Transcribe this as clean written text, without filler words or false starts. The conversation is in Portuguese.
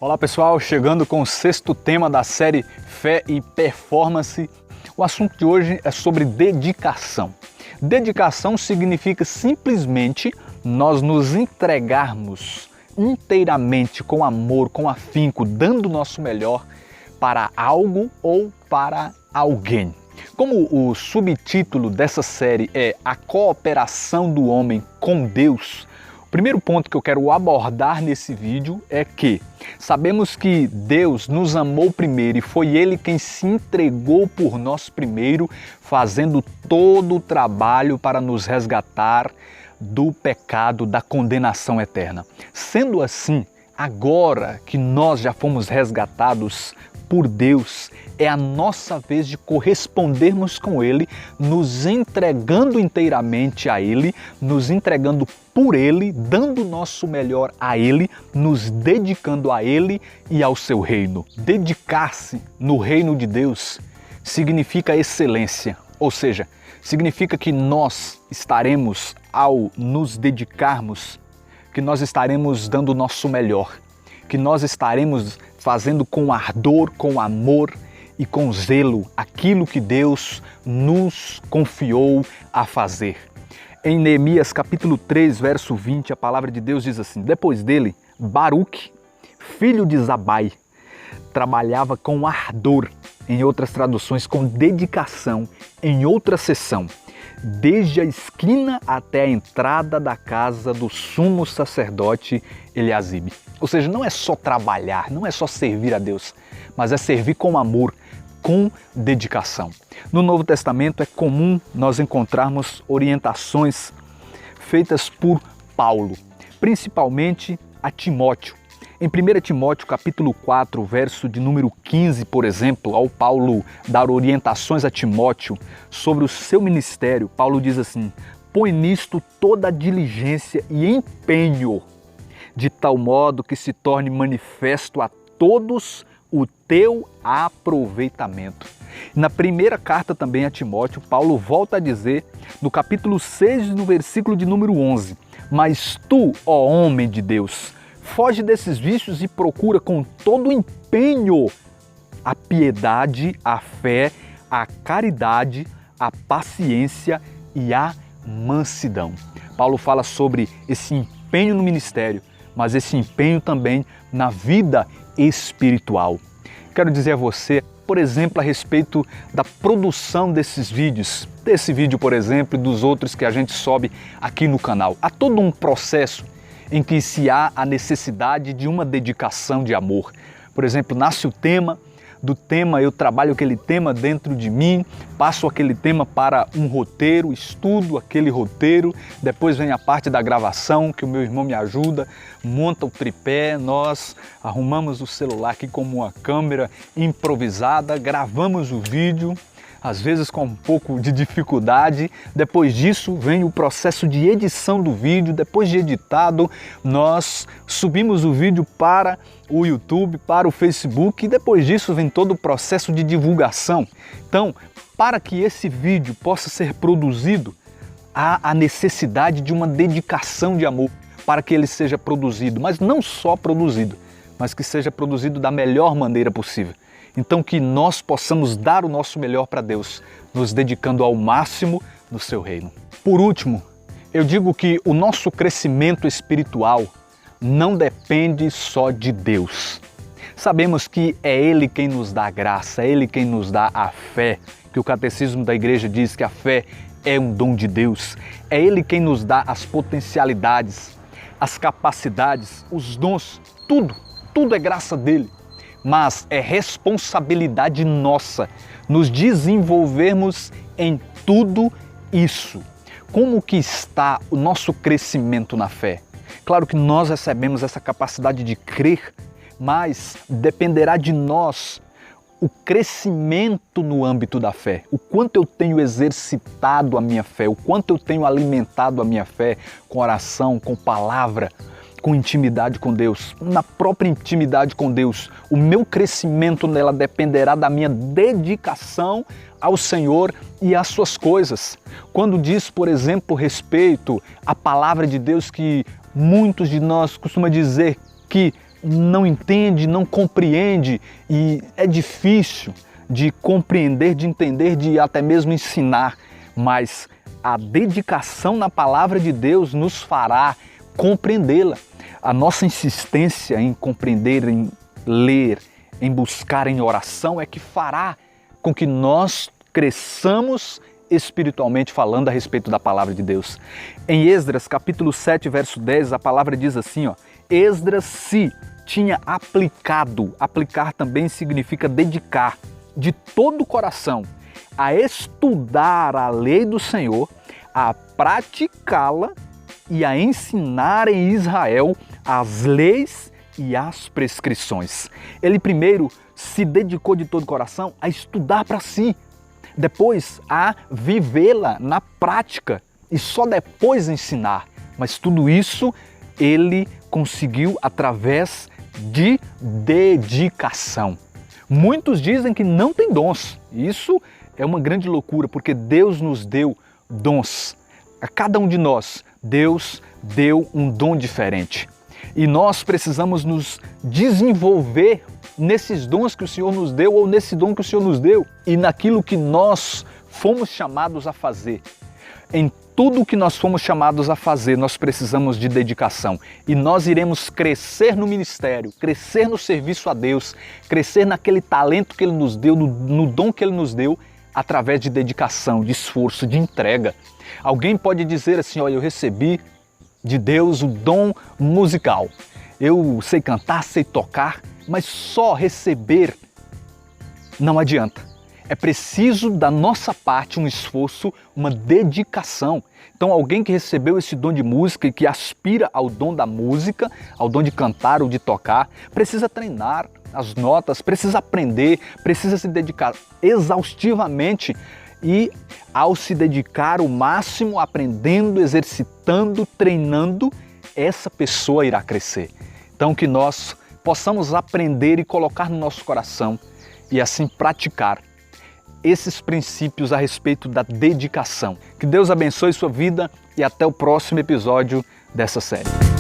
Olá pessoal, chegando com o sexto tema da série Fé e Performance. O assunto de hoje é sobre dedicação. Dedicação significa simplesmente nós nos entregarmos inteiramente com amor, com afinco, dando o nosso melhor para algo ou para alguém. Como o subtítulo dessa série é A Cooperação do Homem com Deus, o primeiro ponto que eu quero abordar nesse vídeo é que sabemos que Deus nos amou primeiro e foi Ele quem se entregou por nós primeiro, fazendo todo o trabalho para nos resgatar do pecado, da condenação eterna. Sendo assim, agora que nós já fomos resgatados por Deus, é a nossa vez de correspondermos com Ele, nos entregando inteiramente a Ele, nos entregando por Ele, dando o nosso melhor a Ele, nos dedicando a Ele e ao seu reino. Dedicar-se no reino de Deus significa excelência, ou seja, significa que nós estaremos, ao nos dedicarmos, que nós estaremos dando o nosso melhor, que nós estaremos fazendo com ardor, com amor e com zelo aquilo que Deus nos confiou a fazer. Em Neemias capítulo 3, verso 20, a palavra de Deus diz assim: depois dele, Baruque, filho de Zabai, trabalhava com ardor, em outras traduções, com dedicação, em outra seção, desde a esquina até a entrada da casa do sumo sacerdote Eliasibe. Ou seja, não é só trabalhar, não é só servir a Deus, mas é servir com amor, com dedicação. No Novo Testamento é comum nós encontrarmos orientações feitas por Paulo, principalmente a Timóteo. Em 1 Timóteo capítulo 4, verso de número 15, por exemplo, ao Paulo dar orientações a Timóteo sobre o seu ministério, Paulo diz assim: põe nisto toda a diligência e empenho, de tal modo que se torne manifesto a todos o teu aproveitamento. Na primeira carta também a Timóteo, Paulo volta a dizer, no capítulo 6, no versículo de número 11, mas tu, ó homem de Deus, foge desses vícios e procura com todo o empenho a piedade, a fé, a caridade, a paciência e a mansidão. Paulo fala sobre esse empenho no ministério, mas esse empenho também na vida espiritual. Quero dizer a você, por exemplo, a respeito da produção desses vídeos, desse vídeo, por exemplo, e dos outros que a gente sobe aqui no canal. Há todo um processo em que se há a necessidade de uma dedicação de amor. Por exemplo, nasce o tema, do tema eu trabalho aquele tema dentro de mim, passo aquele tema para um roteiro, estudo aquele roteiro, depois vem a parte da gravação, que o meu irmão me ajuda, monta o tripé, nós arrumamos o celular aqui como uma câmera improvisada, gravamos o vídeo, às vezes com um pouco de dificuldade. Depois disso vem o processo de edição do vídeo. Depois de editado, nós subimos o vídeo para o YouTube, para o Facebook, e depois disso vem todo o processo de divulgação. Então, para que esse vídeo possa ser produzido, há a necessidade de uma dedicação de amor para que ele seja produzido, mas não só produzido, mas que seja produzido da melhor maneira possível. Então que nós possamos dar o nosso melhor para Deus, nos dedicando ao máximo no seu reino. Por último, eu digo que o nosso crescimento espiritual não depende só de Deus. Sabemos que é Ele quem nos dá a graça, é Ele quem nos dá a fé, que o catecismo da igreja diz que a fé é um dom de Deus. É Ele quem nos dá as potencialidades, as capacidades, os dons, tudo é graça dele. Mas é responsabilidade nossa nos desenvolvermos em tudo isso. Como que está o nosso crescimento na fé? Claro que nós recebemos essa capacidade de crer, mas dependerá de nós o crescimento no âmbito da fé. O quanto eu tenho exercitado a minha fé, o quanto eu tenho alimentado a minha fé com oração, com palavra, com intimidade com Deus. Na própria intimidade com Deus, o meu crescimento nela dependerá da minha dedicação ao Senhor e às suas coisas. Quando diz, por exemplo, respeito à palavra de Deus, que muitos de nós costumam dizer que não entende, não compreende e é difícil de compreender, de entender, de até mesmo ensinar, mas a dedicação na palavra de Deus nos fará compreendê-la. A nossa insistência em compreender, em ler, em buscar em oração é que fará com que nós cresçamos espiritualmente falando a respeito da palavra de Deus. Em Esdras, capítulo 7, verso 10, a palavra diz assim, Esdras se tinha aplicado, aplicar também significa dedicar, de todo o coração, a estudar a lei do Senhor, a praticá-la e a ensinar em Israel as leis e as prescrições. Ele primeiro se dedicou de todo o coração a estudar para si, depois a vivê-la na prática e só depois ensinar. Mas tudo isso ele conseguiu através de dedicação. Muitos dizem que não tem dons. Isso é uma grande loucura, porque Deus nos deu dons. A cada um de nós, Deus deu um dom diferente. E nós precisamos nos desenvolver nesses dons que o Senhor nos deu ou nesse dom que o Senhor nos deu e naquilo que nós fomos chamados a fazer. Em tudo que nós fomos chamados a fazer, nós precisamos de dedicação. E nós iremos crescer no ministério, crescer no serviço a Deus, crescer naquele talento que Ele nos deu, no dom que Ele nos deu, através de dedicação, de esforço, de entrega. Alguém pode dizer assim, olha, eu recebi de Deus o dom musical. Eu sei cantar, sei tocar, mas só receber não adianta. É preciso da nossa parte um esforço, uma dedicação. Então alguém que recebeu esse dom de música e que aspira ao dom da música, ao dom de cantar ou de tocar, precisa treinar as notas, precisa aprender, precisa se dedicar exaustivamente e ao se dedicar o máximo, aprendendo, exercitando, treinando, essa pessoa irá crescer. Então que nós possamos aprender e colocar no nosso coração e assim praticar esses princípios a respeito da dedicação. Que Deus abençoe sua vida e até o próximo episódio dessa série.